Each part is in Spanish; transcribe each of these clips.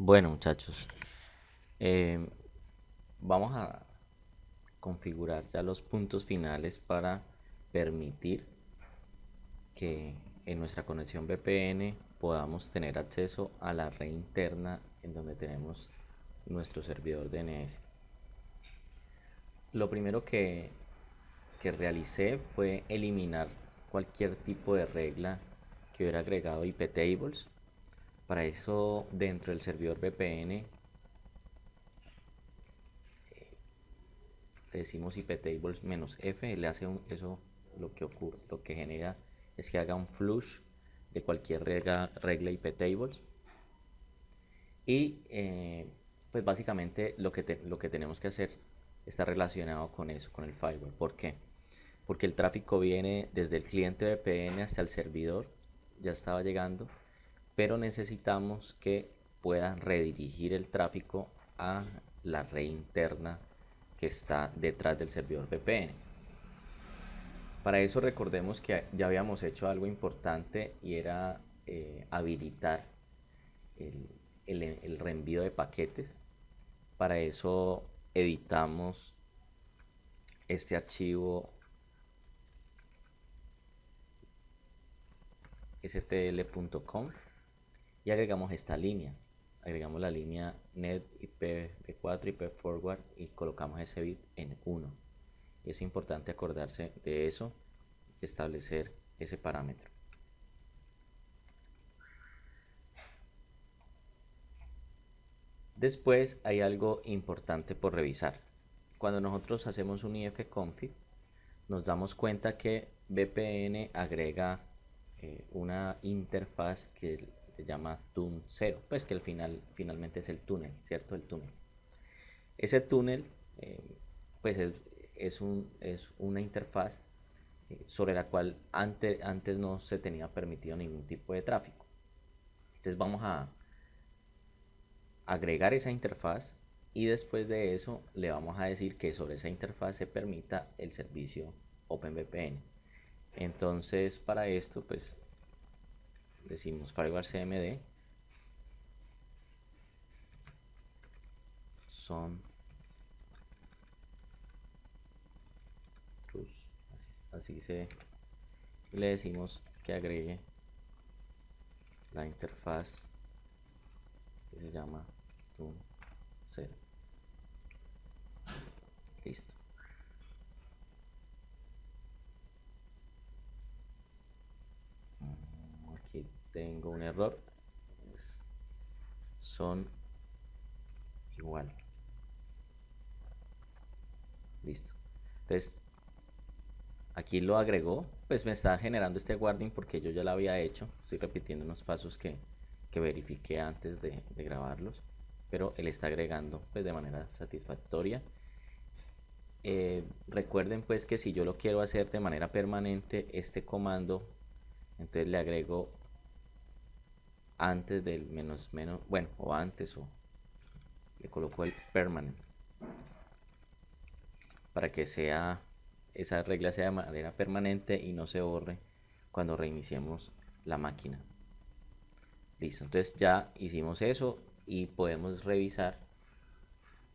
Bueno, muchachos, eh, vamos a configurar ya los puntos finales para permitir que en nuestra conexión VPN podamos tener acceso a la red interna en donde tenemos nuestro servidor DNS. Lo primero que realicé fue eliminar cualquier tipo de regla que hubiera agregado IP tables. Para eso, dentro del servidor VPN le decimos iptables "-f", le hace eso. Lo que ocurre, lo que genera es que haga un flush de cualquier regla iptables. Y pues básicamente lo que tenemos que hacer está relacionado con eso, con el firewall. ¿Por qué? Porque el tráfico viene desde el cliente VPN hasta el servidor, ya estaba llegando, pero necesitamos que pueda redirigir el tráfico a la red interna que está detrás del servidor VPN. Para eso recordemos que ya habíamos hecho algo importante y era habilitar el, el reenvío de paquetes. Para eso editamos este archivo stl.conf y agregamos esta línea. Agregamos la línea net IPv4 IP forward y colocamos ese bit en 1. Y es importante acordarse de eso y establecer ese parámetro. Después hay algo importante por revisar. Cuando nosotros hacemos un ifconfig, nos damos cuenta que VPN agrega una interfaz que se llama tun0, pues que finalmente es el túnel, ¿cierto? El túnel. Ese túnel pues es una interfaz sobre la cual antes no se tenía permitido ningún tipo de tráfico. Entonces vamos a agregar esa interfaz y después de eso le vamos a decir que sobre esa interfaz se permita el servicio OpenVPN. Entonces para esto pues decimos firewall cmd son plus, así se, y le decimos que agregue la interfaz que se llama tun0. Listo. Aquí tengo un error, son igual. Listo. Entonces aquí lo agregó, pues me está generando este guarding porque yo ya lo había hecho. Estoy repitiendo unos pasos que verifiqué antes de grabarlos, pero él está agregando pues de manera satisfactoria. Recuerden pues que si yo lo quiero hacer de manera permanente, este comando, entonces le agrego antes del menos, bueno, o antes, o le coloco el permanent para que esa regla sea de manera permanente y no se borre cuando reiniciemos la máquina. Listo, entonces ya hicimos eso y podemos revisar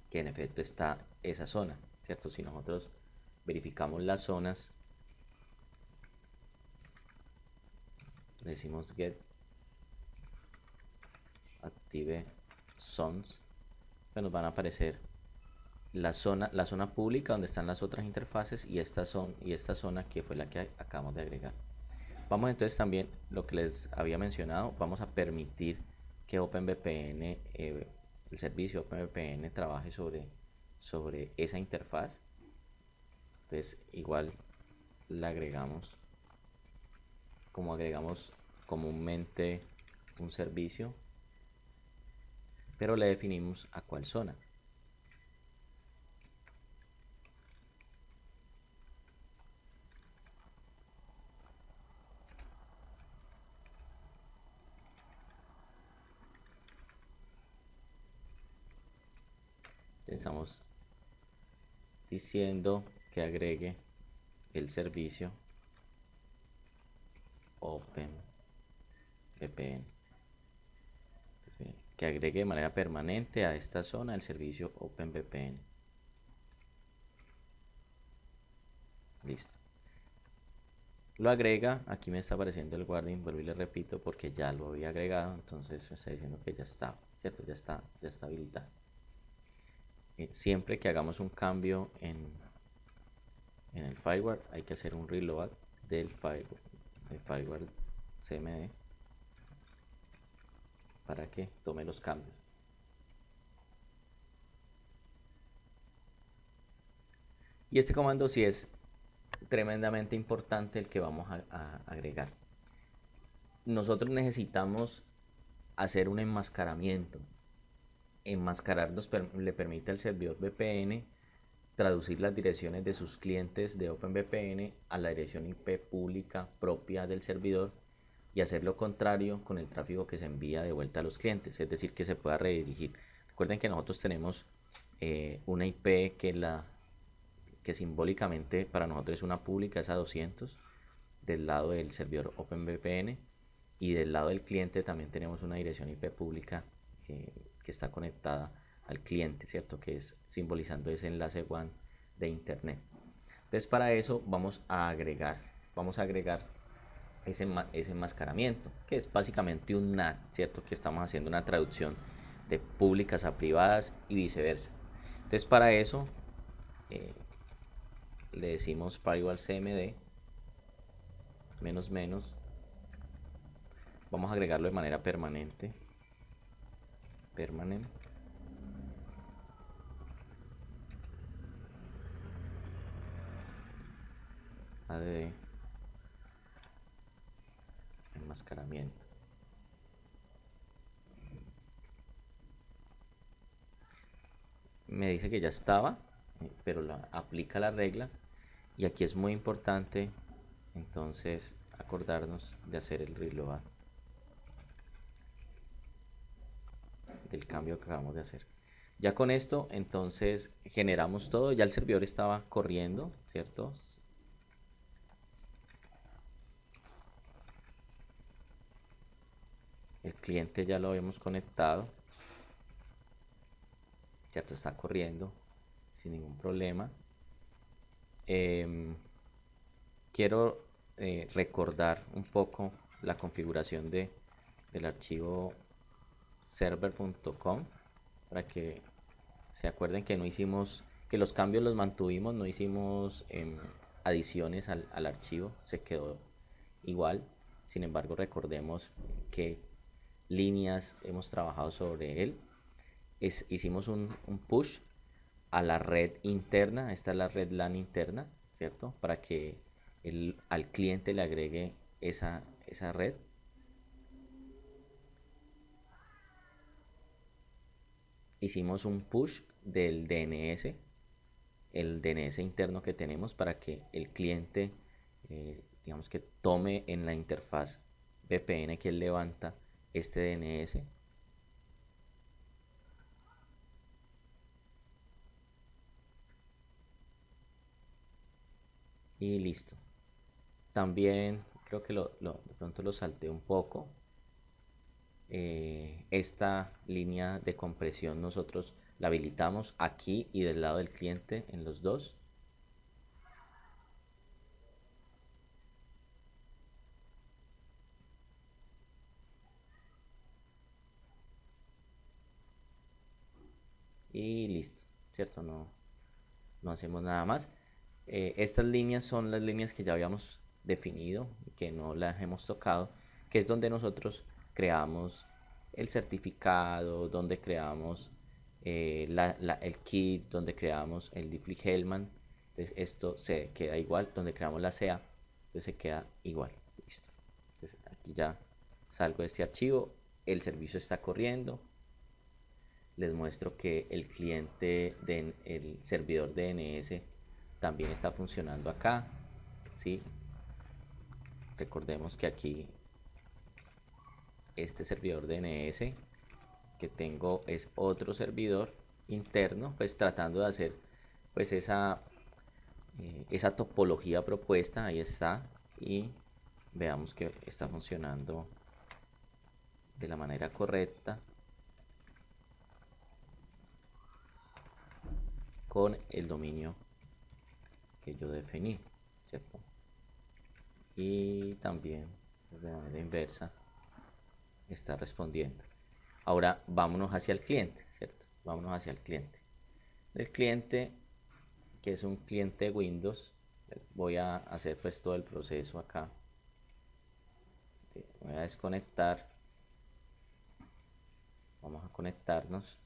que en efecto está esa zona, ¿cierto? Si nosotros verificamos las zonas, decimos get active zones, pues nos van a aparecer la zona pública donde están las otras interfaces y esta zona que fue la que acabamos de agregar. Vamos entonces también, lo que les había mencionado, vamos a permitir que OpenVPN, el servicio OpenVPN trabaje sobre esa interfaz. Entonces igual la agregamos como agregamos comúnmente un servicio, pero le definimos a cuál zona. Estamos diciendo que agregue el servicio OpenVPN. que agregue de manera permanente a esta zona el servicio OpenVPN. Listo. Lo agrega, aquí me está apareciendo el guardian, vuelvo y le repito porque ya lo había agregado, entonces me está diciendo que ya está, ¿cierto? Ya está habilitado. Siempre que hagamos un cambio en el firewall hay que hacer un reload del firewall CMD para que tome los cambios. Y este comando sí es tremendamente importante el que vamos a agregar. Nosotros necesitamos hacer un enmascaramiento. Enmascarar le permite al servidor VPN traducir las direcciones de sus clientes de OpenVPN a la dirección IP pública propia del servidor y hacer lo contrario con el tráfico que se envía de vuelta a los clientes, es decir, que se pueda redirigir. Recuerden que nosotros tenemos una IP que simbólicamente para nosotros es una pública, es a 200 del lado del servidor OpenVPN, y del lado del cliente también tenemos una dirección IP pública que está conectada al cliente, ¿cierto? Que es simbolizando ese enlace WAN de internet. Entonces para eso vamos a agregar ese enmascaramiento, que es básicamente un NAT, ¿cierto? Que estamos haciendo una traducción de públicas a privadas y viceversa. Entonces para eso le decimos firewall cmd --, vamos a agregarlo de manera permanente, add enmascaramiento. Me dice que ya estaba, pero aplica la regla, y aquí es muy importante entonces acordarnos de hacer el reload del cambio que acabamos de hacer. Ya con esto entonces generamos todo, ya el servidor estaba corriendo, ¿cierto? El cliente ya lo habíamos conectado, ¿cierto? Está corriendo sin ningún problema. Quiero recordar un poco la configuración del archivo server.com para que se acuerden que no hicimos, que los cambios los mantuvimos, no hicimos adiciones al archivo, se quedó igual. Sin embargo, recordemos que líneas hemos trabajado sobre él. Hicimos un push a la red interna, esta es la red LAN interna, ¿cierto? Para que al cliente le agregue esa red. Hicimos un push del DNS, el DNS interno que tenemos, para que el cliente, digamos que tome en la interfaz VPN que él levanta este DNS. Y listo. También creo que de pronto lo salté un poco. Esta línea de compresión nosotros la habilitamos aquí y del lado del cliente en los dos. Y listo, ¿cierto? No hacemos nada más. Estas líneas son las líneas que ya habíamos definido y que no las hemos tocado, que es donde nosotros creamos el certificado, donde creamos el kit, donde creamos el Diffie-Hellman. Entonces esto se queda igual, donde creamos la CA, entonces se queda igual. Listo. Entonces aquí ya salgo de este archivo, el servicio está corriendo. Les muestro que el cliente del servidor DNS también está funcionando acá, ¿sí? Recordemos que aquí este servidor DNS que tengo es otro servidor interno, pues tratando de hacer pues esa topología propuesta. Ahí está, y veamos que está funcionando de la manera correcta. con el dominio que yo definí, ¿cierto? Y también de manera inversa está respondiendo. Ahora vámonos hacia el cliente, ¿cierto? Vámonos hacia el cliente. El cliente, que es un cliente Windows, voy a hacer pues todo el proceso acá. Voy a desconectar. Vamos a conectarnos.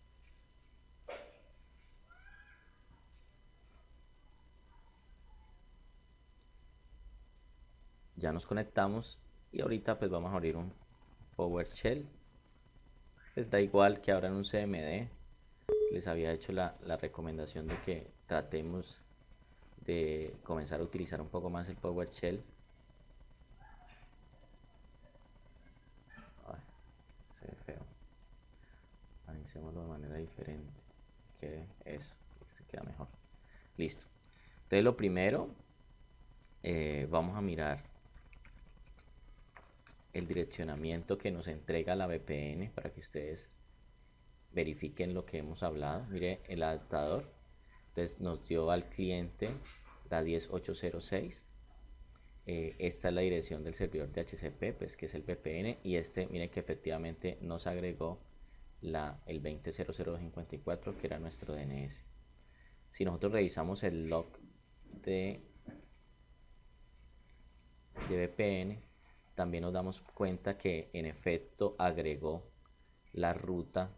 Ya nos conectamos y ahorita pues vamos a abrir un PowerShell. Les da igual que abran un CMD. Les había hecho la recomendación de que tratemos de comenzar a utilizar un poco más el PowerShell. Ay, se ve feo. Analicémoslo de manera diferente. Que eso, se queda mejor. Listo. Entonces lo primero, vamos a mirar el direccionamiento que nos entrega la VPN para que ustedes verifiquen lo que hemos hablado. Mire el adaptador. Entonces nos dio al cliente la 10806. Esta es la dirección del servidor de DHCP, pues que es el VPN, y miren que efectivamente nos agregó el 20.0.054, que era nuestro DNS. Si nosotros revisamos el log de VPN, también nos damos cuenta que en efecto agregó la ruta,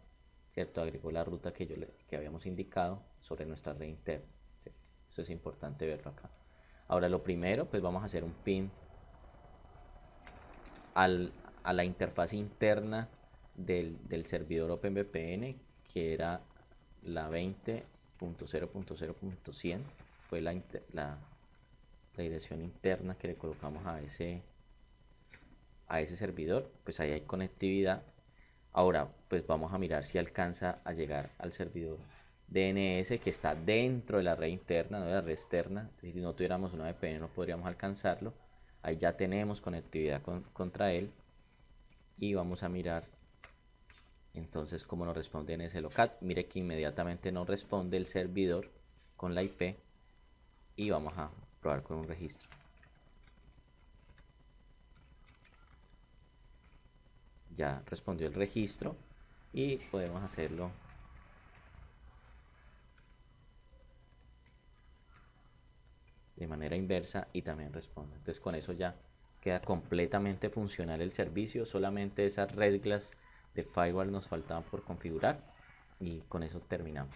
¿cierto? Agregó la ruta que habíamos indicado sobre nuestra red interna, ¿cierto? Eso es importante verlo acá. Ahora lo primero, pues vamos a hacer un pin a la interfaz interna del servidor OpenVPN, que era la 20.0.0.100. Fue la dirección interna que le colocamos a ese servidor. Pues ahí hay conectividad. Ahora pues vamos a mirar si alcanza a llegar al servidor DNS, que está dentro de la red interna, no de la red externa. Si no tuviéramos una VPN no podríamos alcanzarlo. Ahí ya tenemos conectividad contra él. Y vamos a mirar entonces cómo nos responde en ese local. Mire que inmediatamente nos responde el servidor con la IP. Y vamos a probar con un registro. Ya respondió el registro y podemos hacerlo de manera inversa y también responde. Entonces con eso ya queda completamente funcional el servicio. Solamente esas reglas de firewall nos faltaban por configurar y con eso terminamos.